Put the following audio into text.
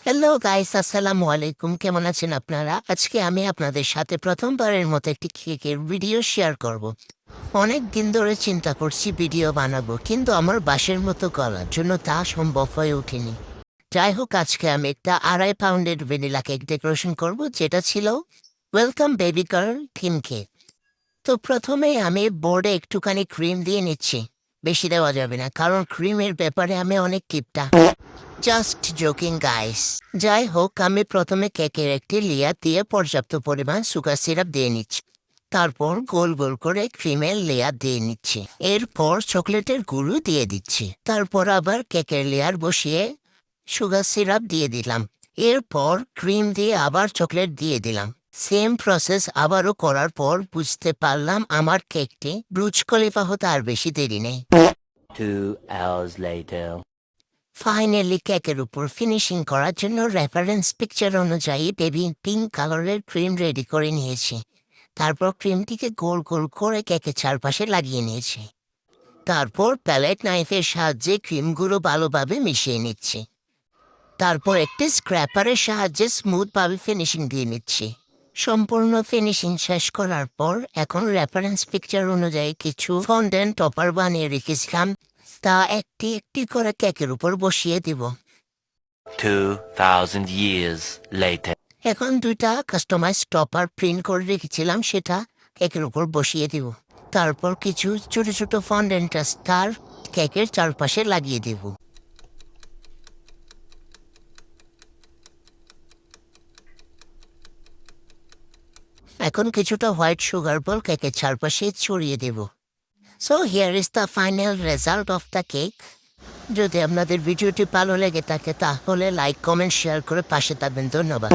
Hello guys, আসসালামু আলাইকুম। কেমন আছেন আপনারা? আজকে আমি আপনাদের সাথে প্রথমবারের মতো একটি কেকের ভিডিও শেয়ার করব। অনেক দিন ধরে চিন্তা করছি ভিডিও বানাবো, কিন্তু আমার বাঁশের মতো গলার জন্য তা সম্ভব হয়ে ওঠেনি। যাই হোক, আজকে আমি একটা 2.5 পাউন্ডের ভ্যানিলা কেক ডেকোরেশন করব, যেটা ছিল welcome baby girl theme cake. তো প্রথমেই আমি বোর্ডে একটুখানি ক্রিম দিয়ে নিচ্ছি। বেশি দেওয়া যাবে না, কারণ ক্রিমের ব্যাপারে আমি অনেক কিপটা। Just joking guys. যাই হোক, আমি প্রথমে কেকের একটি লেয়ার দিয়ে পর্যাপ্ত পরিমাণ সুগার সিরাপ দিয়ে নিচ্ছি। তারপর গোল গোল করে ক্রিমের লেয়ার দিয়ে নিচ্ছি। এরপর চকলেটের গুঁড়ো দিয়ে দিচ্ছি। তারপর আবার কেকের লেয়ার বসিয়ে সুগার সিরাপ দিয়ে দিলাম। এরপর ক্রিম দিয়ে আবার চকলেট দিয়ে দিলাম। সেম প্রসেস আবারও করার পর বুঝতে পারলাম আমার কেকটি ব্রুজ খলিফা হতে আর বেশি দেরি নেই। 2 hours later. ফাইনালি কেকের উপর ফিনিশিং করার জন্য রেফারেন্স পিকচার অনুযায়ী বেবি পিঙ্ক কালারের ক্রিম রেডি করে নিয়েছি। তারপর ক্রিমটিকে গোল গোল করে কেকের চারপাশে লাগিয়ে নিয়েছি। তারপর প্যালেট নাইফের সাহায্যে ক্রিমগুলো ভালোভাবে মিশিয়ে নিচ্ছি। তারপর একটি স্ক্র্যাপারের সাহায্যে স্মুথভাবে ফিনিশিং দিয়ে নিচ্ছি। সম্পূর্ণ ফিনিশিং শেষ করার পর এখন রেফারেন্স পিকচার অনুযায়ী কিছু ফন্ডেন্ট টপার বানিয়ে রেখেছিলাম, তা একটি একটি করে কেকের উপর বসিয়ে দিব। 2,000 years later. এখন দুইটা কাস্টমাইজ টপার প্রিন্ট করে রেখেছিলাম, সেটা কেকের উপর বসিয়ে দিব। তারপর কিছু ছোট ছোট ফন্ডেন্ট স্টার কেকের চারপাশে লাগিয়ে দেব। এখন কিছুটা হোয়াইট সুগার বল কেকের চারপাশে ছড়িয়ে দেব। So here is the final result of the cake. যদি আপনাদের ভিডিওটি ভালো লেগে থাকে তাহলে লাইক, কমেন্ট, শেয়ার করে পাশে থাকবেন। ধন্যবাদ।